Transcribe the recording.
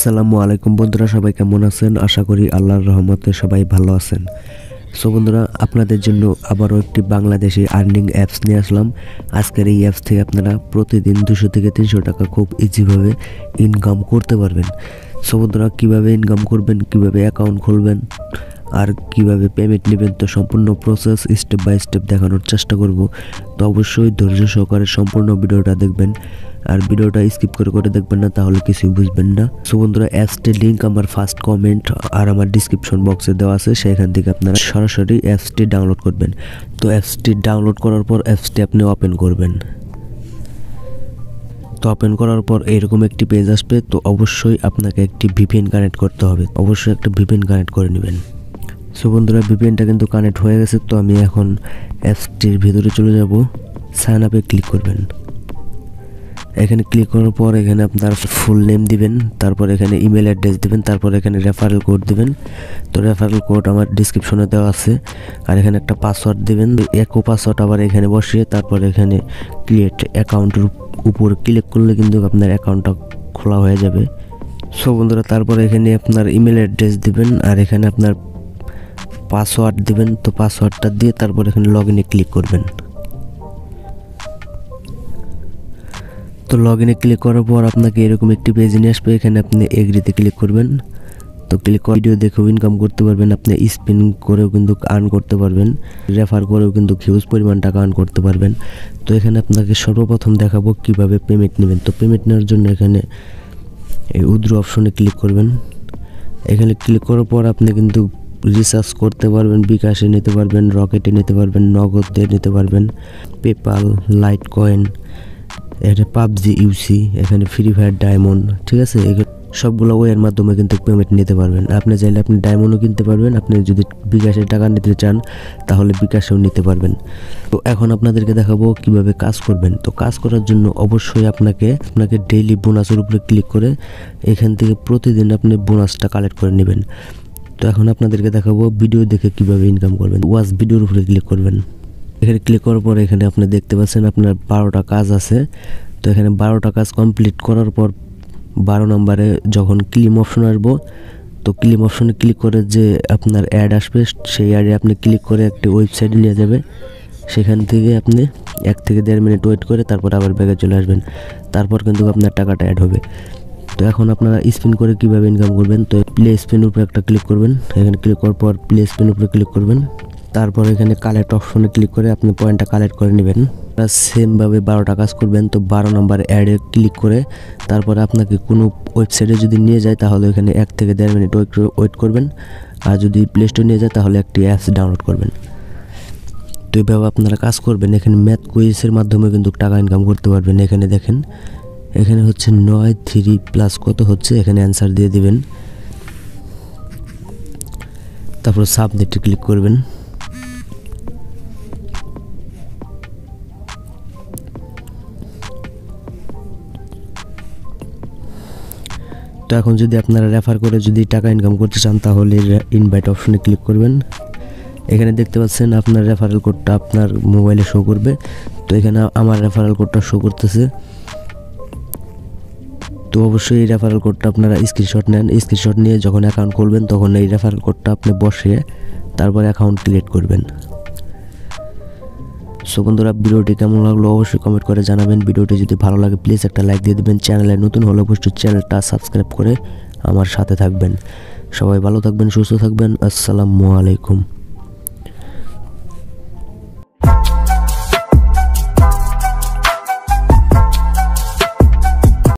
আসসালামু আলাইকুম বন্ধুরা, সবাই কেমন আছেন? আশা করি আল্লাহর রহমতে সবাই ভালো আছেন। সো বন্ধুরা, আপনাদের জন্য আবারও একটি বাংলাদেশি আর্নিং অ্যাপস নিয়ে আসলাম। আজকের এই অ্যাপস থেকে আপনারা প্রতিদিন 200 থেকে 300 টাকা খুব ইজিভাবে ইনকাম করতে পারবেন। সো বন্ধুরা, কীভাবে ইনকাম করবেন, কিভাবে অ্যাকাউন্ট খুলবেন আর কিভাবে পেমেন্ট নেবেন, তো সম্পূর্ণ প্রসেস স্টেপ বাই স্টেপ দেখানোর চেষ্টা করব। তো অবশ্যই ধৈর্য সহকারে সম্পূর্ণ ভিডিওটা দেখবেন, আর ভিডিওটা স্কিপ করে দেখবেন না, তাহলে কিছুই বুঝবেন না। সো বন্ধুরা, অ্যাপসটির লিঙ্ক আমার ফার্স্ট কমেন্ট আর আমার ডিসক্রিপশন বক্সে দেওয়া আছে, সেখান থেকে আপনারা সরাসরি অ্যাপসটি ডাউনলোড করবেন। তো অ্যাপসটি ডাউনলোড করার পর অ্যাপসটি আপনি ওপেন করবেন। তো ওপেন করার পর এরকম একটি পেজ আসবে। তো অবশ্যই আপনাকে একটি ভিপিএন কানেক্ট করতে হবে, অবশ্যই একটা ভিপিএন কানেক্ট করে নেবেন। সো বন্ধুরা, ভিপিএনটা কিন্তু কানেক্ট হয়ে গেছে। তো আমি এখন অ্যাপসটির ভিতরে চলে যাব, সাইন আপে ক্লিক করবেন। এখানে ক্লিক করার পর এখানে আপনার ফুল নেম দিবেন, তারপর এখানে ইমেল অ্যাড্রেস দিবেন, তারপর এখানে রেফারেল কোড দিবেন। তো রেফারেল কোড আমার ডিসক্রিপশনে দেওয়া আছে। আর এখানে একটা পাসওয়ার্ড দিবেন, একো পাসওয়ার্ড আবার এখানে বসিয়ে তারপর এখানে ক্রিয়েট অ্যাকাউন্টের উপর ক্লিক করলে কিন্তু আপনার অ্যাকাউন্টটা খোলা হয়ে যাবে। সো বন্ধুরা, তারপর এখানে আপনার ইমেল অ্যাড্রেস দিবেন আর এখানে আপনার পাসওয়ার্ড দিবেন। তো পাসওয়ার্ডটা দিয়ে তারপর এখানে লগ ইনে ক্লিক করবেন। তো লগ ইনে ক্লিক করার পর আপনাকে এরকম একটি পেজ নিয়ে আসবে। এখানে আপনি এগ্রিতে ক্লিক করবেন। তো ক্লিক করে ভিডিও দেখেও ইনকাম করতে পারবেন, আপনি স্পিন করেও কিন্তু আর্ন করতে পারবেন, রেফার করেও কিন্তু হিউজ পরিমাণ টাকা আর্ন করতে পারবেন। তো এখানে আপনাকে সর্বপ্রথম দেখাবো কিভাবে পেমেন্ট নেবেন। তো পেমেন্ট নেওয়ার জন্য এখানে এই উইথড্র অপশনে ক্লিক করবেন। এখানে ক্লিক করার পর আপনি কিন্তু রিচার্জ করতে পারবেন, বিকাশে নিতে পারবেন, রকেটে নিতে পারবেন, নগদ দিয়ে নিতে পারবেন, পেপাল, লাইট কয়েন, এখানে পাবজি ইউসি, এখানে ফ্রি ফায়ার ডায়মন্ড, ঠিক আছে। সবগুলো ওয়ের মাধ্যমে কিন্তু পেমেন্ট নিতে পারবেন। আপনি চাইলে আপনি ডায়মন্ডও কিনতে পারবেন, আপনি যদি বিকাশে টাকা নিতে চান তাহলে বিকাশেও নিতে পারবেন। তো এখন আপনাদেরকে দেখাবো কিভাবে কাজ করবেন। তো কাজ করার জন্য অবশ্যই আপনাকে ডেইলি বোনাসের উপরে ক্লিক করে এখান থেকে প্রতিদিন আপনি বোনাসটা কালেক্ট করে নেবেন। তো এখন আপনাদেরকে দেখাবো ভিডিও দেখে কিভাবে ইনকাম করবেন। ওয়াচ ভিডিওর উপরে ক্লিক করবেন। এখানে ক্লিক করার পর এখানে আপনি দেখতে পাচ্ছেন আপনার 12টা কাজ আছে। তো এখানে 12টা কাজ কমপ্লিট করার পর 12 নম্বরে যখন ক্লেম অপশন আসবো, তো ক্লেম অপশনে ক্লিক করে যে আপনার অ্যাড আসবে, সেই অ্যাডে আপনি ক্লিক করে একটি ওয়েবসাইটে নিয়ে যাবে। সেখান থেকে আপনি 1 থেকে 1.5 মিনিট ওয়েট করে তারপর আবার ব্যাগে চলে আসবেন। তারপর কিন্তু আপনার টাকাটা অ্যাড হবে। তো এখন আপনারা স্পিন করে কিভাবে ইনকাম করবেন। তো প্লে স্পিনের উপরে একটা ক্লিক করবেন। এখানে ক্লিক করার পর প্লে স্পিনের উপরে ক্লিক করবেন। তারপর এখানে কালেক্ট অপশনে ক্লিক করে আপনি পয়েন্টটা কালেক্ট করে নেবেন। সেমভাবে 12টা কাজ করবেন। তো 12 নম্বর অ্যাডে ক্লিক করে তারপরে আপনাকে কোনো ওয়েবসাইটে যদি নিয়ে যায় তাহলে এখানে 1 থেকে 1.5 মিনিট ওয়েট করবেন। আর যদি প্লে স্টোরে নিয়ে যায় তাহলে একটি অ্যাপস ডাউনলোড করবেন। তো এইভাবে আপনারা কাজ করবেন। এখানে ম্যাথ কুইজের মাধ্যমে কিন্তু টাকা ইনকাম করতে পারবেন। এখানে দেখেন, এখানে হচ্ছে 9 3 প্লাস কত হচ্ছে, এখানে অ্যান্সার দিয়ে দিবেন। তারপর সাবমিটে ক্লিক করবেন। তো এখন যদি আপনারা রেফার করে যদি টাকা ইনকাম করতে চান তাহলে ইনভাইট অপশনে ক্লিক করবেন। এখানে দেখতে পাচ্ছেন আপনার রেফারেল কোডটা আপনার মোবাইলে শো করবে। তো এখানে আমার রেফারেল কোডটা শো করতেছে। তো অবশ্যই এই রেফারেল কোডটা আপনারা স্ক্রিনশট নেন। স্ক্রিনশট নিয়ে যখন অ্যাকাউন্ট খুলবেন তখন এই রেফারেল কোডটা আপনি বসিয়ে তারপর অ্যাকাউন্ট ক্রিয়েট করবেন। সো বন্ধুরা, ভিডিওটি কেমন লাগলো অবশ্যই কমেন্ট করে জানাবেন। ভিডিওটি যদি ভালো লাগে প্লিজ একটা লাইক দিয়ে দেবেন। চ্যানেলে নতুন হলে অবশ্যই চ্যানেলটা সাবস্ক্রাইব করে আমার সাথে থাকবেন। সবাই ভালো থাকবেন, সুস্থ থাকবেন। আসসালামু আলাইকুম।